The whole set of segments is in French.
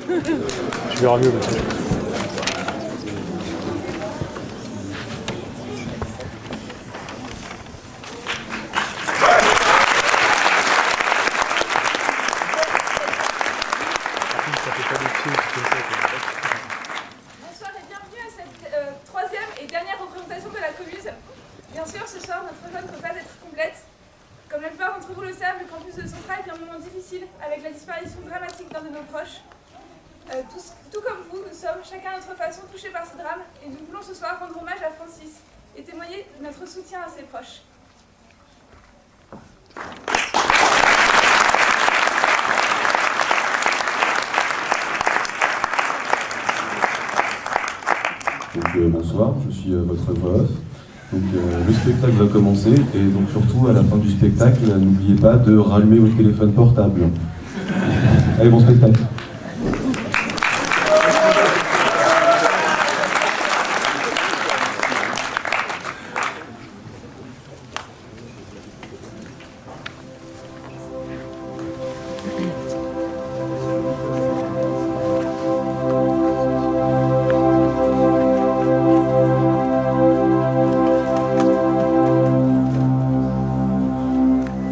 Tu verras mieux comme ça. Bonsoir et bienvenue à cette troisième et dernière représentation de la Comuse. Bien sûr, ce soir, notre œuvre ne peut pas être complète. Comme la plupart d'entre vous le savent, le campus de Centrale vit un moment difficile avec la disparition dramatique d'un de nos proches. Tout comme vous, nous sommes chacun à notre façon touchés par ce drame et nous voulons ce soir rendre hommage à Francis et témoigner de notre soutien à ses proches. Donc bonsoir, je suis votre voix off. Donc le spectacle va commencer et donc surtout à la fin du spectacle, n'oubliez pas de rallumer votre téléphone portable. Allez, bon spectacle.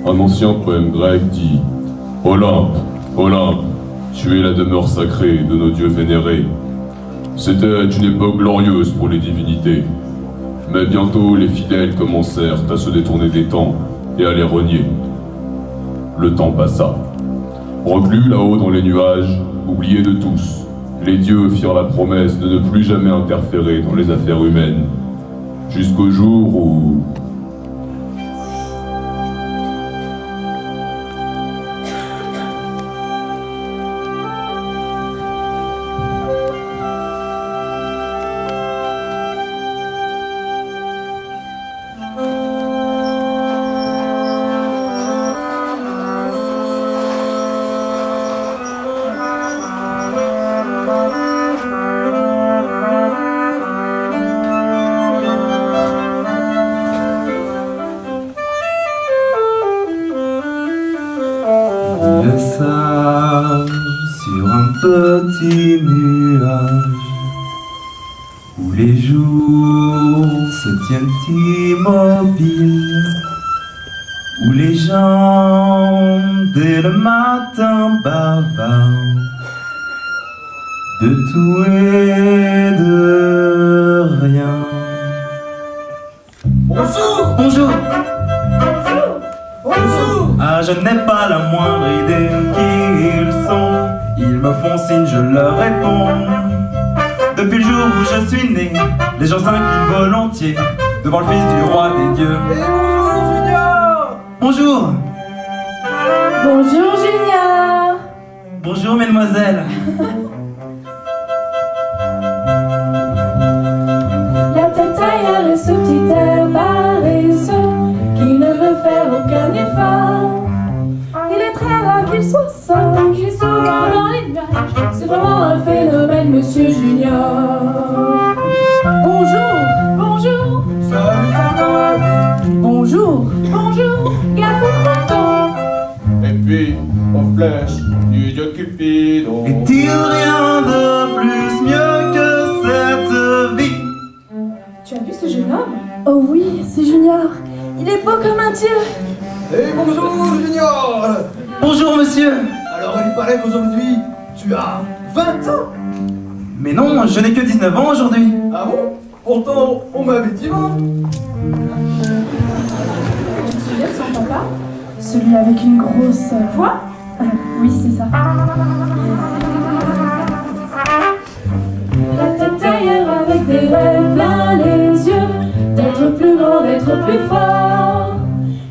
Un ancien poème grec dit « Olympe, Olympe, tu es la demeure sacrée de nos dieux vénérés. C'était une époque glorieuse pour les divinités. Mais bientôt les fidèles commencèrent à se détourner des temps et à les renier. Le temps passa. Reclus là-haut dans les nuages, oubliés de tous, les dieux firent la promesse de ne plus jamais interférer dans les affaires humaines. Jusqu'au jour où... Le sable sur un petit nuage où les jours se tiennent immobiles, où les gens dès le matin bavardent de tout et de rien. Bonjour! Bonjour! Bonjour! Ah, je n'ai pas la moindre idée de qui ils sont. Ils me font signe, je leur réponds. Depuis le jour où je suis né, les gens s'inclinent volontiers devant le fils du roi des dieux. Et bonjour Junior! Bonjour! Bonjour Junior! Bonjour mesdemoiselles! La tête ailleurs et ce petit air paresseux qui ne veut faire aucun effort. Il est très rare qu'il soit seul, il est souvent dans les nuages. C'est vraiment un phénomène, monsieur Junior. Bonjour, bonjour, Salut tonton! bonjour, bonjour, gaffe au printemps. Et puis, aux flèches du dieu Cupidon. Est-il rien de plus mieux que cette vie? Tu as vu ce jeune homme? Oh oui, c'est Junior. Il est beau comme un dieu. Et bonjour Junior! Bonjour monsieur! Alors il paraît qu'aujourd'hui, tu as 20 ans! Mais non, je n'ai que 19 ans aujourd'hui. Ah bon? Pourtant, on m'avait dit 20! Tu te souviens de son papa? Celui avec une grosse voix? Oui, c'est ça. La tête ailleurs avec des rêves plein les yeux, d'être plus grand, d'être plus fort.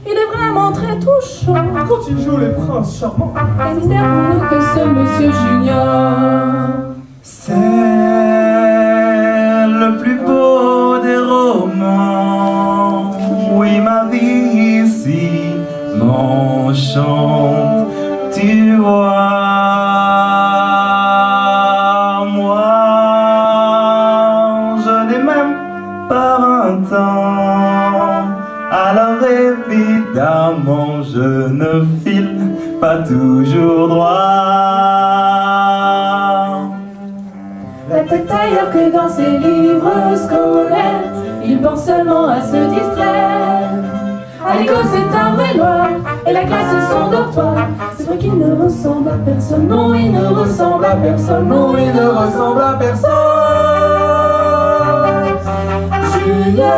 Il est vraiment très touchant. Quand il joue les princes charmants, Un mystère pour nous que ce monsieur Junior. C'est le plus beau des romans. Oui, ma vie ici m'enchante. Tu vois, moi, je n'ai même pas 20 ans. Alors évidemment, je ne file pas toujours droit. meilleur que dans ses livres scolaires. Il pense seulement à se distraire. À l'école c'est un vrai noir, et la classe est son dortoir. C'est vrai qu'il ne ressemble à personne, non il ne ressemble à personne, non il ne ressemble à personne. Junior.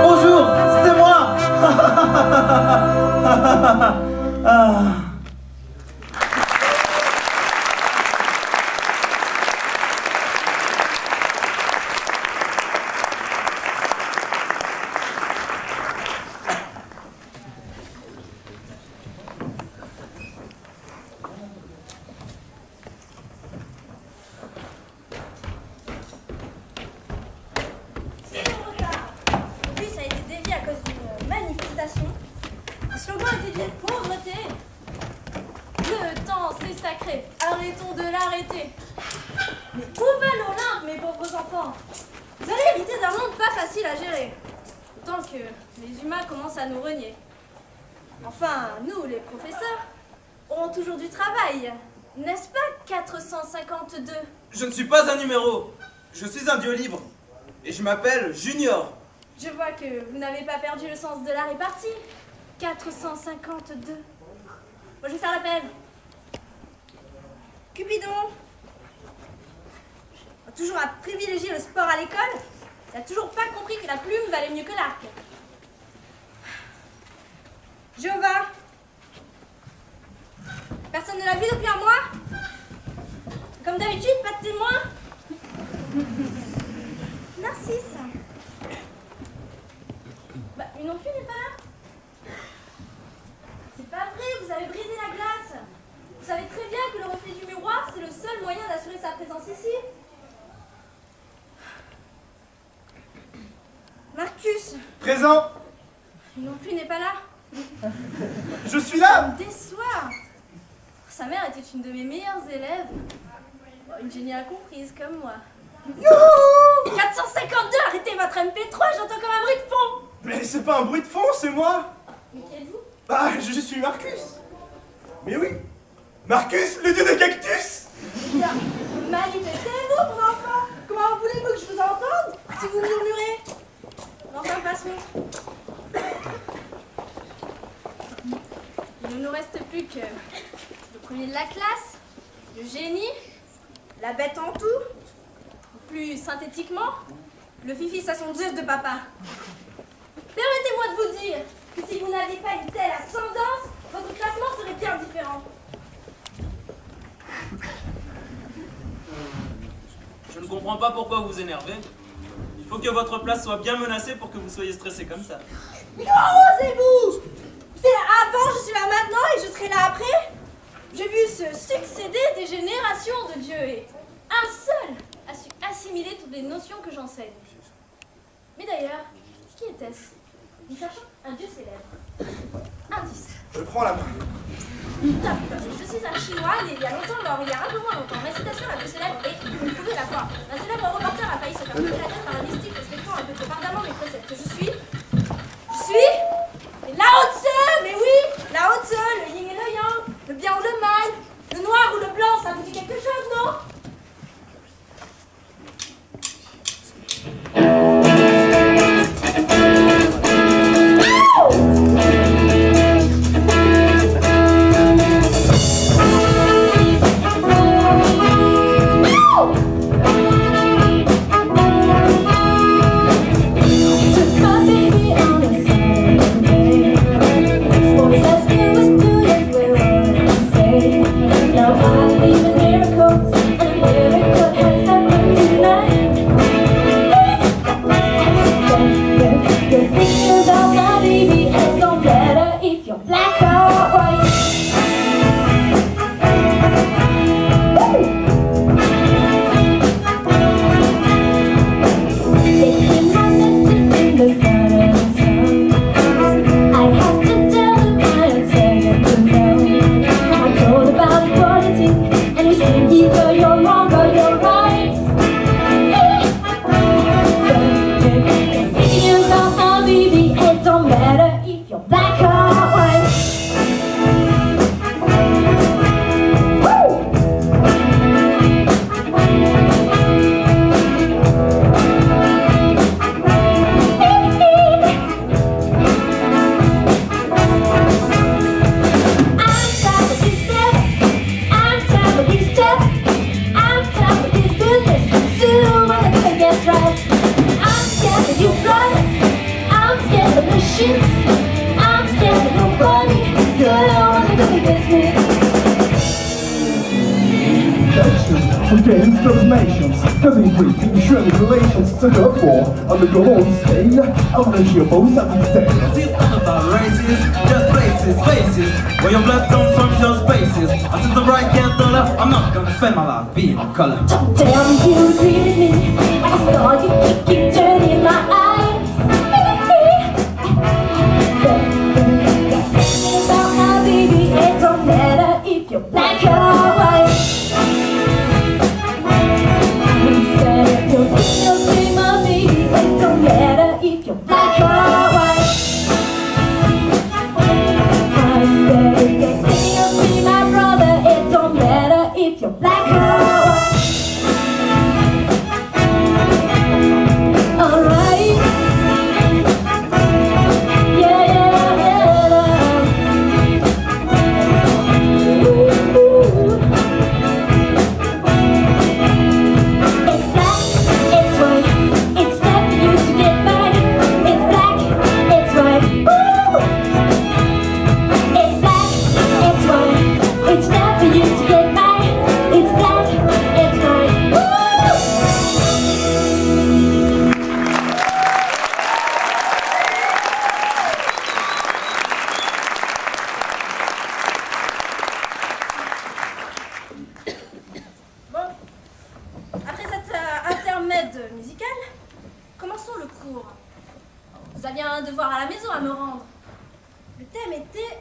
Bonjour, c'est moi. Ah. Arrêtons de l'arrêter. Mais où va l'Olympe, mes pauvres enfants? Vous allez hériter d'un monde pas facile à gérer. Tant que les humains commencent à nous renier. Enfin, nous, les professeurs, aurons toujours du travail. N'est-ce pas 452? Je ne suis pas un numéro. Je suis un dieu libre. Et je m'appelle Junior. Je vois que vous n'avez pas perdu le sens de la répartie. 452. Bon, je vais faire l'appel. Cupidon, toujours à privilégier le sport à l'école, il n'a toujours pas compris que la plume valait mieux que l'arc. Jéhovah, personne ne l'a vu depuis un mois? Comme d'habitude, pas de témoin? Narcisse, bah, une non plus n'est pas là. C'est pas vrai, vous avez brisé la glace. Vous savez très bien que le reflet du miroir, c'est le seul moyen d'assurer sa présence ici. Marcus. Présent. Non plus n'est pas là. Je suis là. Ça me déçoit. Sa mère était une de mes meilleures élèves. Une génie incomprise comme moi. Youhou 452, arrêtez votre MP3, j'entends comme un bruit de fond. Mais c'est pas un bruit de fond, c'est moi. Mais qui êtes-vous? Bah, je suis Marcus. Mais oui. Marcus, le dieu des cactus. Eh bien, manifestez-vous, mon enfant. Comment voulez-vous que je vous entende si vous murmurez? Enfin, passons. Il ne nous reste plus que le premier de la classe, le génie, la bête en tout, ou plus synthétiquement, le fifi à son Zeus de papa. Permettez-moi de vous dire que si vous n'aviez pas une telle ascendance, votre classement serait bien différent. Je ne comprends pas pourquoi vous vous énervez. Il faut que votre place soit bien menacée pour que vous soyez stressé comme ça. Mais osez-vous! J'étais là avant, je suis là maintenant et je serai là après. J'ai vu se succéder des générations de dieux et un seul a su assimiler toutes les notions que j'enseigne. Mais d'ailleurs, qui était-ce? Nous cherchons un dieu célèbre. Indice. Je prends la main. Top. Je suis un chinois né il y a longtemps, mort il y a un peu moins longtemps. Ma citation la plus célèbre est, vous pouvez la voir. Un célèbre reporter a failli se faire couper la tête par un mystique respectant un peu trop ardemment mes préceptes. Je suis Lao Tse, mais oui, Lao Tse, le yin et le yang, le bien ou le mal, le noir ou le blanc, ça vous dit quelque chose, non? for games, transformations, causing great issue and relations. So therefore, on the global scale, I wanna hear both of these tales. It's not about races, just places, faces. Where your blood comes from is your spaces. I since the bright candle, I'm not gonna spend my life being a color. Tell me you treated me like I saw you keep turning my eyes. About my baby, it don't matter if you're black or white. You said if you're still my baby, it don't matter if you're black or white. I said if you're still my brother, it don't matter if you're black or white. Alright. Yeah, yeah, yeah. Ooh. It's black, it's white, it's time for you to get mine. It's black, it's white, woo! It's black, it's white, it's time for you to get mine. It's black, it's white, woo! Bon, après cet intermède musical, commençons le cours. Vous aviez un devoir à la maison à me rendre. Le thème était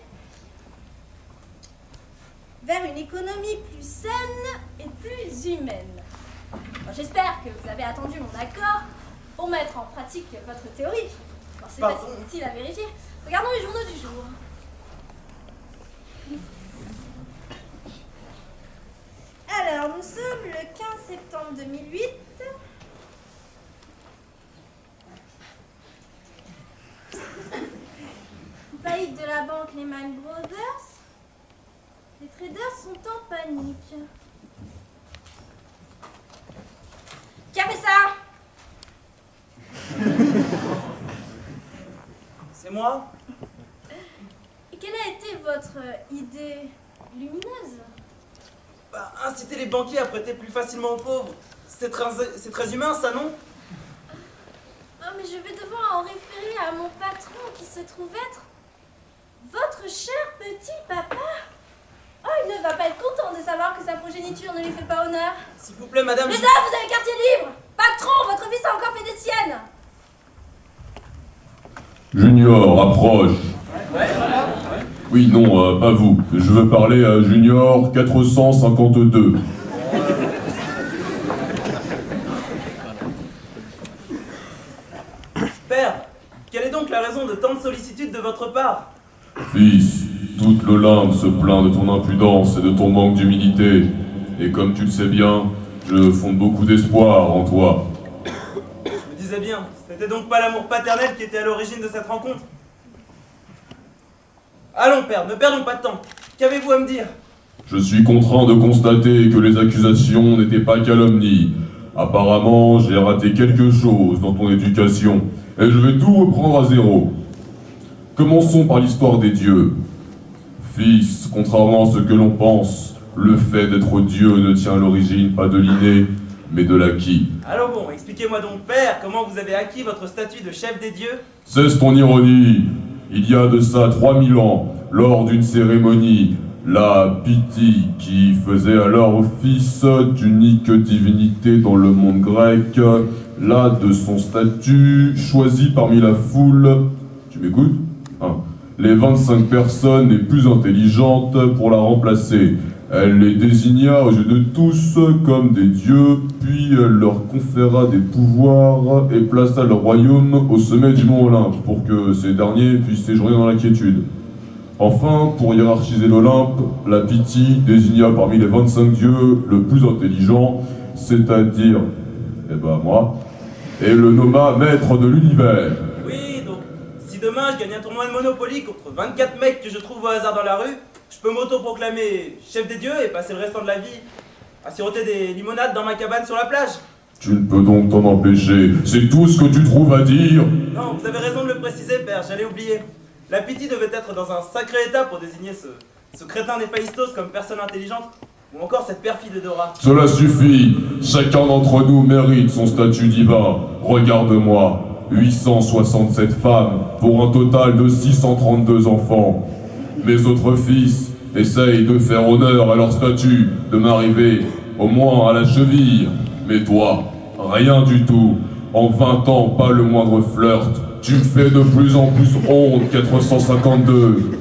vers une économie plus saine et plus humaine. Bon, j'espère que vous avez attendu mon accord pour mettre en pratique votre théorie. Bon, c'est pas si difficile à vérifier. Regardons les journaux du jour. Alors, nous sommes le 15 septembre 2008. Faillite de la banque Lehman Brothers. Les traders sont en panique. Qui a fait ça? C'est moi? Et quelle a été votre idée lumineuse? Bah, inciter les banquiers à prêter plus facilement aux pauvres. C'est très humain, ça, non? Oh, mais je vais devoir en référer à mon patron qui se trouve être votre cher petit papa. Oh, il ne va pas être content de savoir que sa progéniture ne lui fait pas honneur. S'il vous plaît, madame... Mais là, vous avez quartier libre. Patron, votre fils a encore fait des siennes. Junior, approche. Oui, non, pas vous. Je veux parler à Junior 452. Père, quelle est donc la raison de tant de sollicitude de votre part? Fils, toute l'Olympe se plaint de ton impudence et de ton manque d'humilité. Et comme tu le sais bien, je fonde beaucoup d'espoir en toi. Je me disais bien, c'était donc pas l'amour paternel qui était à l'origine de cette rencontre? Allons, père, ne perdons pas de temps. Qu'avez-vous à me dire? Je suis contraint de constater que les accusations n'étaient pas calomnies. Apparemment, j'ai raté quelque chose dans ton éducation, et je vais tout reprendre à zéro. Commençons par l'histoire des dieux. Fils, contrairement à ce que l'on pense, le fait d'être Dieu ne tient à l'origine pas de l'inné, mais de l'acquis. Alors bon, expliquez-moi donc, père, comment vous avez acquis votre statut de chef des dieux? Cesse ton ironie. Il y a de ça 3000 ans, lors d'une cérémonie, la Pythie, qui faisait alors office d'unique divinité dans le monde grec, là de son statut, choisi parmi la foule, tu m'écoutes? Les 25 personnes les plus intelligentes pour la remplacer. Elle les désigna aux yeux de tous comme des dieux, puis elle leur conféra des pouvoirs et plaça leur royaume au sommet du mont Olympe pour que ces derniers puissent séjourner dans la quiétude. Enfin, pour hiérarchiser l'Olympe, la Pythie désigna parmi les 25 dieux le plus intelligent, c'est-à-dire, moi, et le nomma maître de l'univers. Oui, donc, si demain je gagne un tournoi de Monopoly contre 24 mecs que je trouve au hasard dans la rue, je peux m'auto-proclamer chef des dieux et passer le restant de la vie à siroter des limonades dans ma cabane sur la plage. Tu ne peux donc t'en empêcher, c'est tout ce que tu trouves à dire. Non, vous avez raison de le préciser, père, j'allais oublier. La Pythie devait être dans un sacré état pour désigner ce crétin d'Héphaïstos comme personne intelligente. ou encore cette perfide Dora. Cela suffit. Chacun d'entre nous mérite son statut divin. Regarde-moi. 867 femmes pour un total de 632 enfants. Mes autres fils essayent de faire honneur à leur statut, de m'arriver au moins à la cheville. Mais toi, rien du tout. En 20 ans, pas le moindre flirt. Tu me fais de plus en plus honte, 452.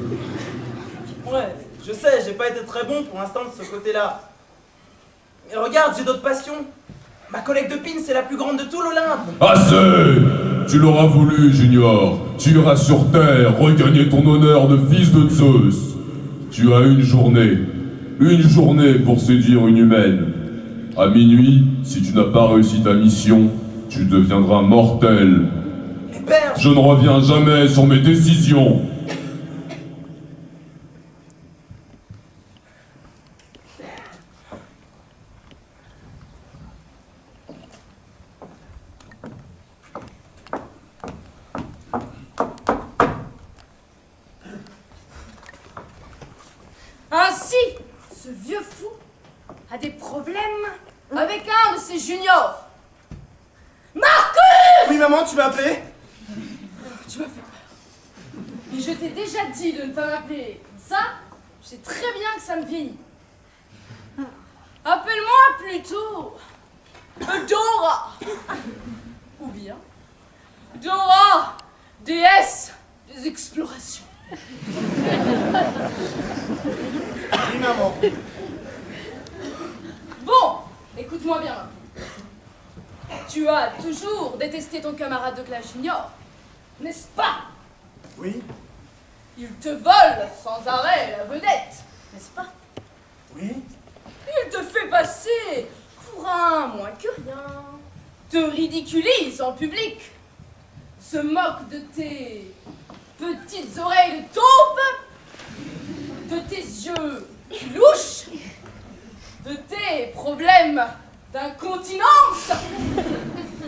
Ouais, je sais, j'ai pas été très bon pour l'instant de ce côté-là. Mais regarde, j'ai d'autres passions. Ma collègue de pins, c'est la plus grande de tout l'Olympe. Assez! Tu l'auras voulu, Junior. Tu iras sur Terre, regagner ton honneur de fils de Zeus. Tu as une journée pour séduire une humaine. À minuit, si tu n'as pas réussi ta mission, tu deviendras mortel. Je ne reviens jamais sur mes décisions. Ainsi, ce vieux fou a des problèmes avec un de ses juniors. Marcus! Oui, maman, tu m'as appelé? Tu m'as fait peur. Et je t'ai déjà dit de ne pas m'appeler comme ça. Je sais très bien que ça me vieillit. Appelle-moi plutôt Dora. Ou bien Dora, déesse des explorations. Oui, maman. Bon, écoute-moi bien. Tu as toujours détesté ton camarade de classe junior, n'est-ce pas? Oui. Il te vole sans arrêt la vedette, n'est-ce pas? Oui. Il te fait passer pour un moins que rien, te ridiculise en public, se moque de tes petites oreilles de taupe, de tes yeux louches, de tes problèmes d'incontinence,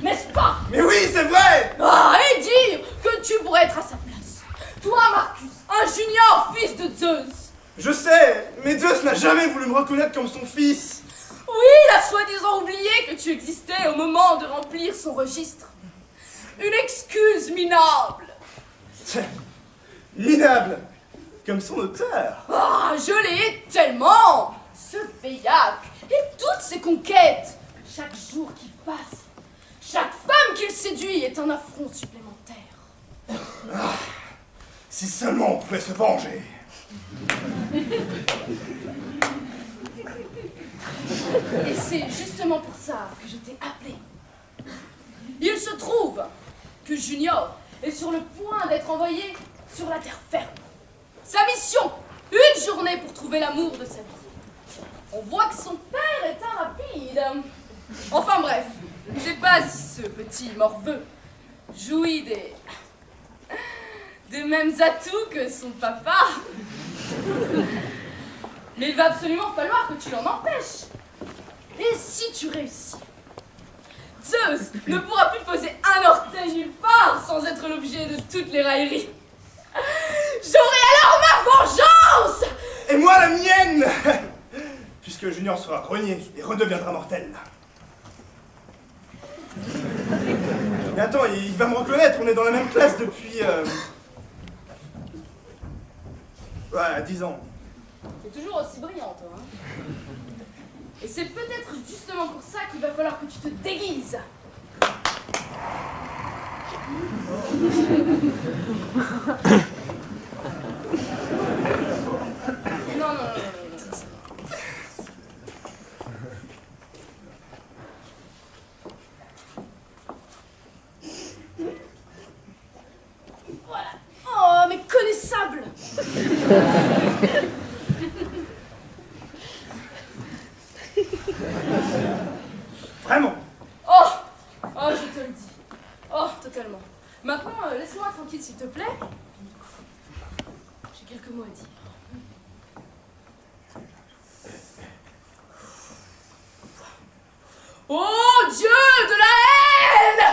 n'est-ce pas? Mais oui, c'est vrai! Ah, et dire que tu pourrais être à sa place. Toi, Marcus, un junior fils de Zeus. Je sais, mais Zeus n'a jamais voulu me reconnaître comme son fils. Oui, il a soi-disant oublié que tu existais au moment de remplir son registre. Une excuse minable. Minable, comme son auteur. Ah, je l'ai tellement. Ce paillac et toutes ses conquêtes. Chaque jour qui passe, chaque femme qu'il séduit est un affront supplémentaire. Ah, si seulement on pouvait se venger. Et c'est justement pour ça que je t'ai appelé. Il se trouve que Junior est sur le point d'être envoyé sur la terre ferme. Sa mission, une journée pour trouver l'amour de sa vie. On voit que son père est un rapide. Enfin bref, je ne sais pas si ce petit morveux jouit des mêmes atouts que son papa. Mais il va absolument falloir que tu l'en empêches. Et si tu réussis, Zeus ne pourra plus poser un orteil nulle part sans être l'objet de toutes les railleries. J'aurai alors ma vengeance! Et moi la mienne! Puisque Junior sera renié et redeviendra mortel. Mais attends, il va me reconnaître, on est dans la même classe depuis... Ouais, 10 ans. T'es toujours aussi brillant, toi, hein? Et c'est peut-être justement pour ça qu'il va falloir que tu te déguises. Non. Voilà. Oh, mais connaissable! Vraiment? Oh, je te le dis. Oh, totalement. Maintenant, laisse-moi tranquille, s'il te plaît. J'ai quelques mots à dire. Ô Dieu de la haine!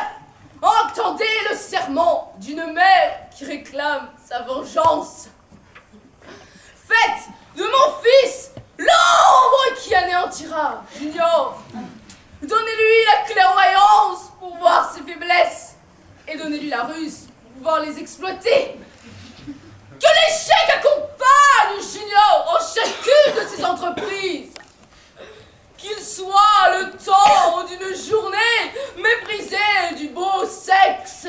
Entendez le serment d'une mère qui réclame sa vengeance. Faites de mon fils l'ombre qui qui anéantira Junior. Donnez-lui la clairvoyance pour voir ses faiblesses et donnez-lui la ruse pour pouvoir les exploiter. Que l'échec accompagne Junior en chacune de ses entreprises. Qu'il soit le temps d'une journée méprisé du beau sexe.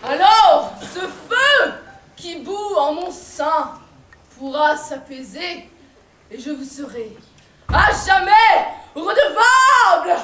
Alors, ce feu qui bout en mon sein pourra s'apaiser et je vous serai à jamais redevable.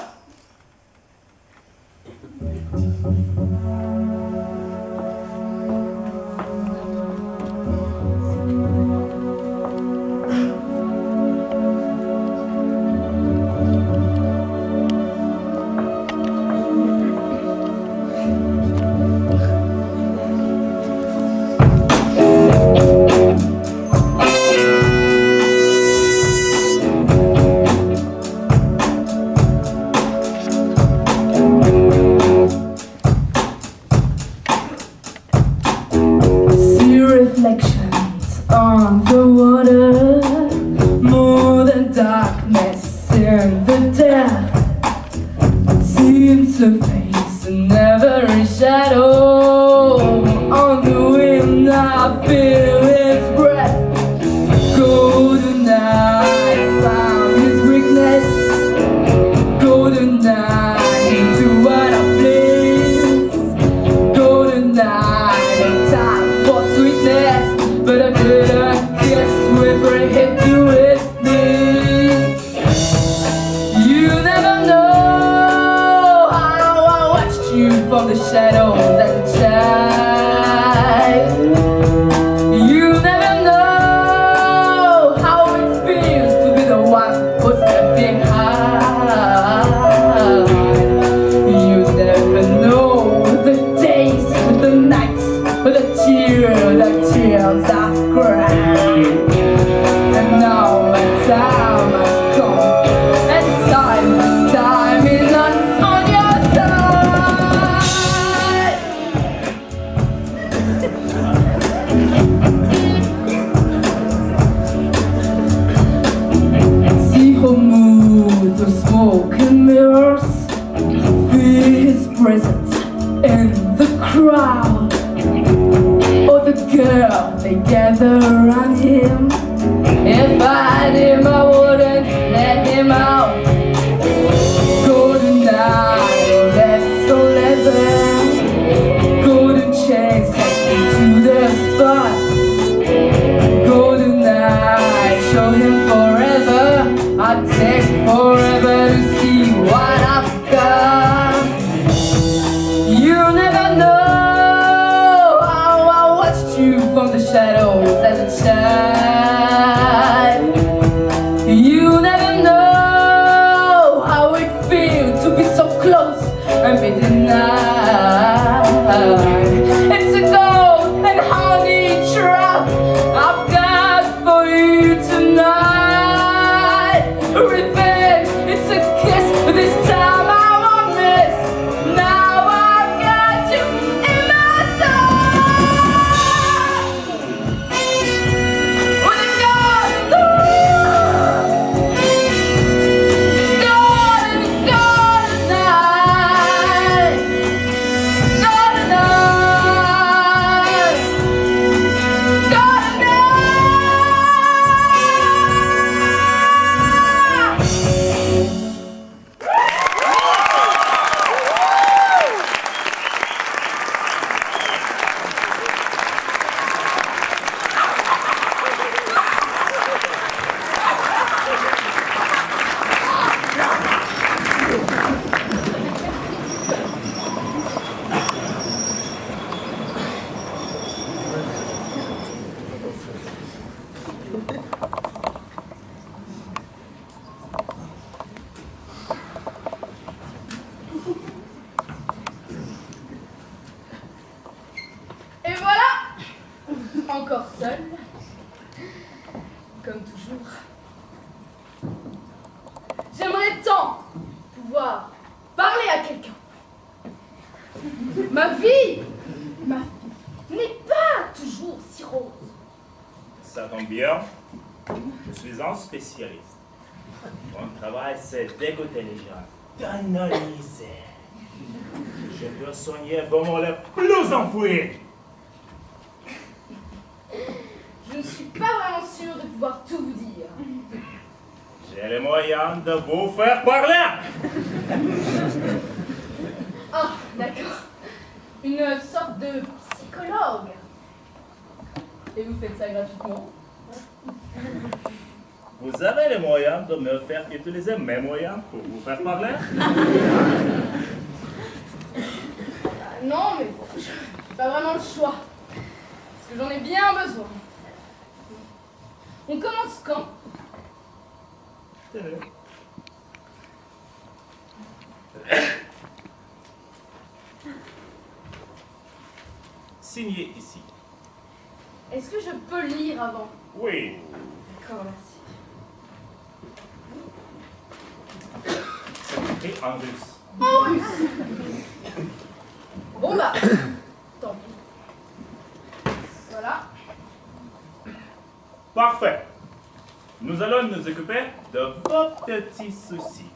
encore seul, comme toujours. J'aimerais tant pouvoir parler à quelqu'un. Ma vie n'est pas toujours si rose. Ça tombe bien. suis un spécialiste. Mon travail, c'est d'écouter les gens, d'analyser. Je peux soigner vraiment les plus enfouis. Je ne suis pas vraiment sûre de pouvoir tout vous dire. J'ai les moyens de vous faire parler. Ah, d'accord. Une sorte de psychologue. Et vous faites ça gratuitement? Vous avez les moyens de me faire utiliser mes moyens pour vous faire parler? Non, mais j'ai pas vraiment le choix. Parce que j'en ai bien besoin. On commence quand? Signez ici. Est-ce que je peux lire avant? Oui. D'accord, merci. C'est écrit en russe. En russe. Bon bah, tant pis. Voilà. Parfait. Nous allons nous occuper de vos petits soucis.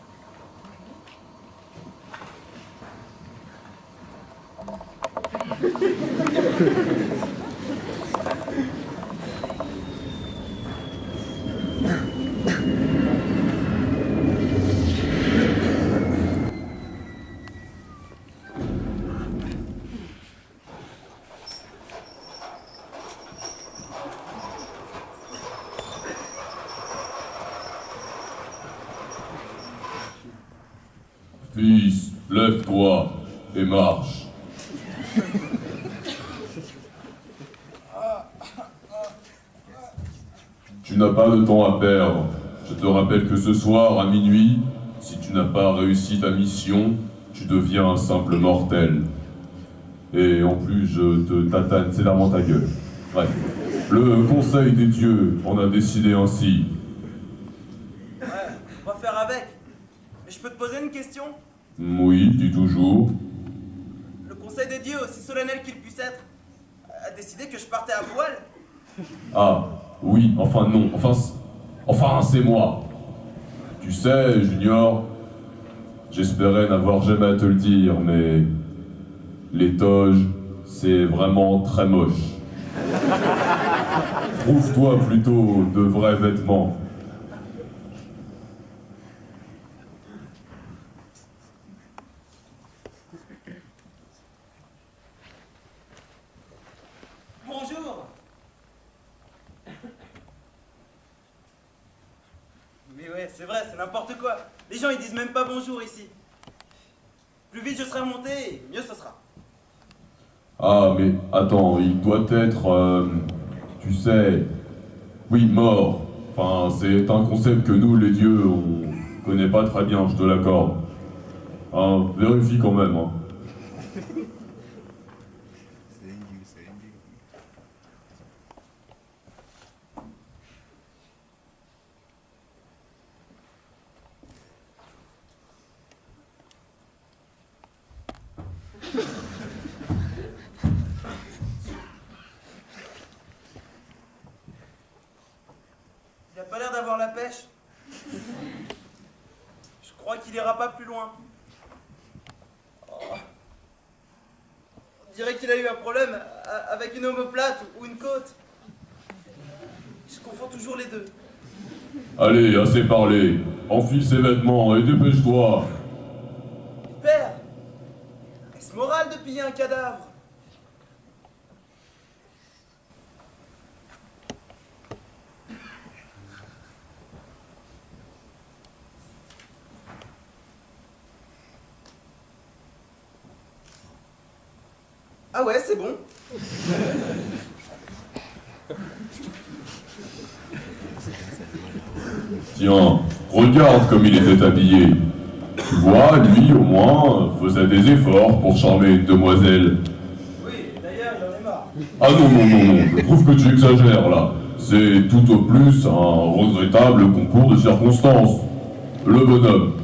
Fils, lève-toi et marche. Tu n'as pas de temps à perdre. Je te rappelle que ce soir, à minuit, si tu n'as pas réussi ta mission, tu deviens un simple mortel. Et en plus, je te tatane sévèrement ta gueule. Bref, le Conseil des dieux en a décidé ainsi. Ouais, on va faire avec. Mais je peux te poser une question? Oui, dis toujours. Le Conseil des dieux, aussi solennel qu'il puisse être, a décidé que je partais à poil? Ah, oui, enfin non, enfin c'est moi. Tu sais, Junior, j'espérais n'avoir jamais à te le dire, mais les toges, c'est vraiment très moche. Trouve-toi plutôt de vrais vêtements. Bonjour. Mais ouais, c'est vrai, c'est n'importe quoi. Les gens, ils disent même pas bonjour ici. Plus vite je serai remonté, mieux ce sera. Ah, mais attends, il doit être, tu sais, oui, mort. Enfin, c'est un concept que nous, les dieux, on connaît pas très bien, je te l'accorde. Ah, vérifie quand même, hein. Il a pas l'air d'avoir la pêche. Je crois qu'il ira pas plus loin. Oh. On dirait qu'il a eu un problème avec une omoplate ou une côte. Je confonds toujours les deux. Allez, assez parlé. Enfile ses vêtements et dépêche-toi. Père, est-ce moral de piller un cadavre? Ah ouais, c'est bon. Tiens, regarde comme il était habillé. Tu vois, lui, au moins, faisait des efforts pour charmer une demoiselle. Oui, d'ailleurs, j'en ai marre. Ah non, je trouve que tu exagères, là. C'est tout au plus un regrettable concours de circonstances. Le bonhomme,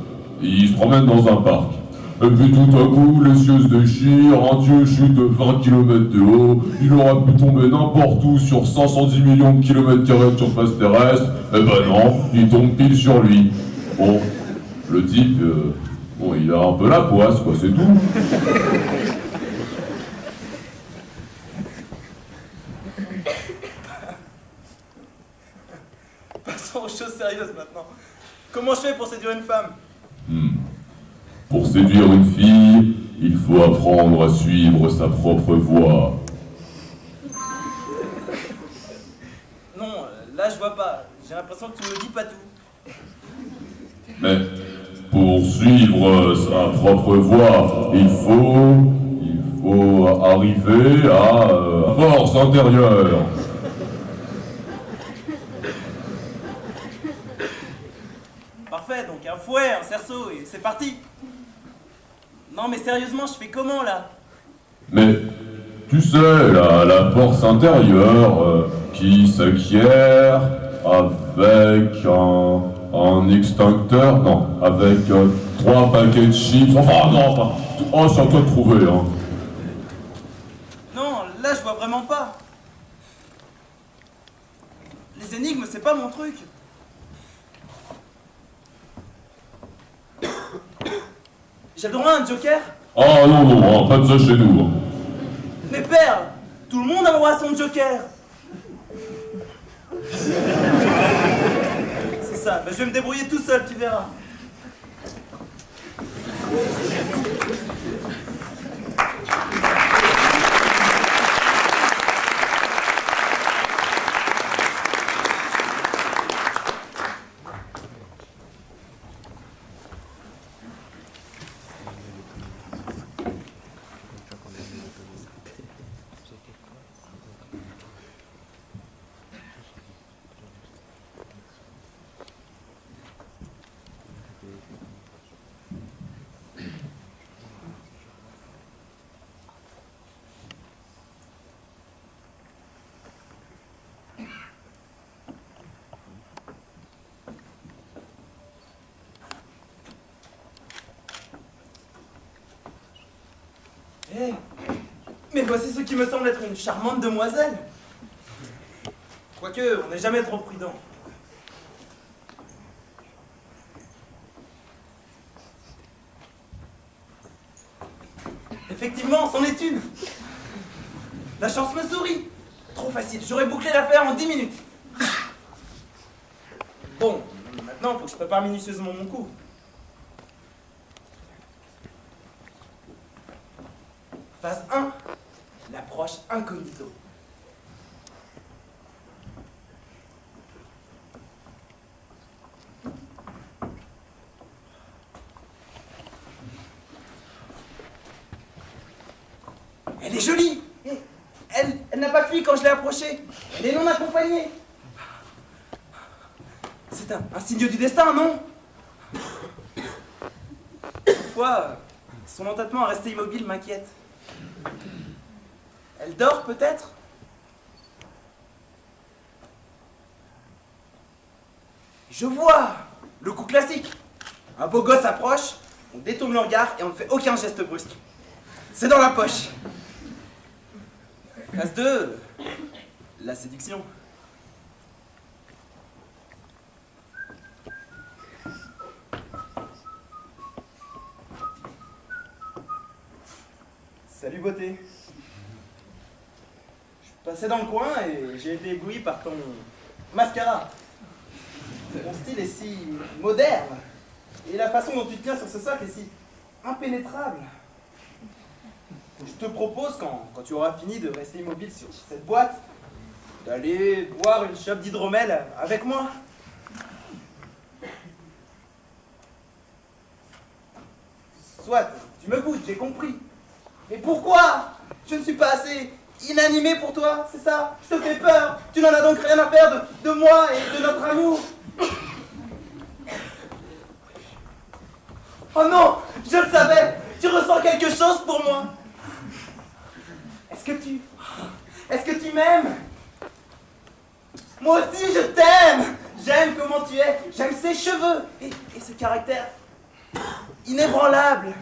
il se promène dans un parc. Et puis tout à coup, les cieux se déchirent, un dieu chute de 20 km de haut, il aurait pu tomber n'importe où sur 510 millions de kilomètres carrés de surface terrestre. Eh ben non, il tombe pile sur lui. Bon, le type, bon, il a un peu la poisse, quoi, c'est tout. Passons aux choses sérieuses maintenant. Comment je fais pour séduire une femme? Pour séduire une fille, il faut apprendre à suivre sa propre voie. Non, là je vois pas. J'ai l'impression que tu me dis pas tout. Mais pour suivre sa propre voie, il faut arriver à force intérieure. Parfait, donc un fouet, un cerceau, et c'est parti. Non mais sérieusement, je fais comment là? Mais tu sais, la force intérieure qui s'acquiert avec un extincteur, non, avec 3 paquets de chips, oh, c'est à toi de trouver, hein. Non, là je vois vraiment pas. Les énigmes, c'est pas mon truc. J'ai le droit à un joker? Ah non, pas de ça chez nous. Mais père, tout le monde a le droit à son joker. C'est ça, bah, je vais me débrouiller tout seul, tu verras. Hey, mais voici ce qui me semble être une charmante demoiselle. Quoique, on n'est jamais trop prudent. Effectivement, c'en est une. La chance me sourit. Trop facile, j'aurais bouclé l'affaire en 10 minutes. Bon, maintenant, faut que je prépare minutieusement mon coup. Phase 1, l'approche incognito. Elle est jolie. Elle n'a pas fui quand je l'ai approchée. Elle est non accompagnée. C'est un signe du destin, non? Parfois, son entêtement à rester immobile m'inquiète. Elle dort peut-être? Je vois! Le coup classique. Un beau gosse approche, on détourne le regard et on ne fait aucun geste brusque. C'est dans la poche. Phase 2, la séduction. Salut beauté. Je passais dans le coin et j'ai été ébloui par ton mascara. Ton style est si moderne et la façon dont tu te tiens sur ce socle est si impénétrable. Je te propose, quand tu auras fini de rester immobile sur cette boîte, d'aller boire une chope d'hydromel avec moi. Soit, tu me goûtes, j'ai compris. Mais pourquoi? Je ne suis pas assez inanimé pour toi, c'est ça? Je te fais peur. Tu n'en as donc rien à faire de moi et de notre amour. Oh non, je le savais. Tu ressens quelque chose pour moi. Est-ce que tu m'aimes? Moi aussi je t'aime. J'aime comment tu es. J'aime ses cheveux et ce caractère inébranlable.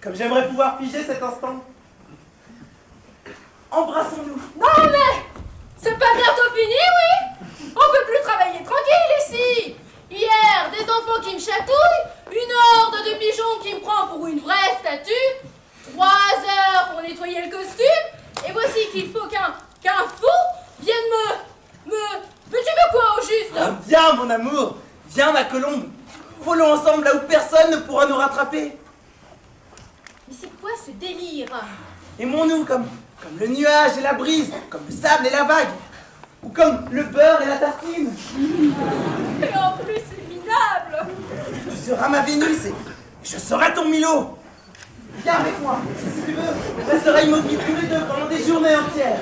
Comme j'aimerais pouvoir piger cet instant. Embrassons-nous. Non mais c'est pas bientôt fini, oui? On peut plus travailler tranquille ici. Hier, des enfants qui me chatouillent, une horde de pigeons qui me prend pour une vraie statue, 3 heures pour nettoyer le costume, et voici qu'il faut qu'un fou vienne me tuer quoi au juste? Ah, viens mon amour, viens ma colombe. Volons ensemble là où personne ne pourra nous rattraper. Mais c'est quoi ce délire? Aimons-nous comme le nuage et la brise, comme le sable et la vague, ou comme le beurre et la tartine. Et en plus, c'est minable. Tu seras ma Vénus et je serai ton Milo. Viens avec moi, si tu veux, je resterai immobile tous les deux pendant des journées entières.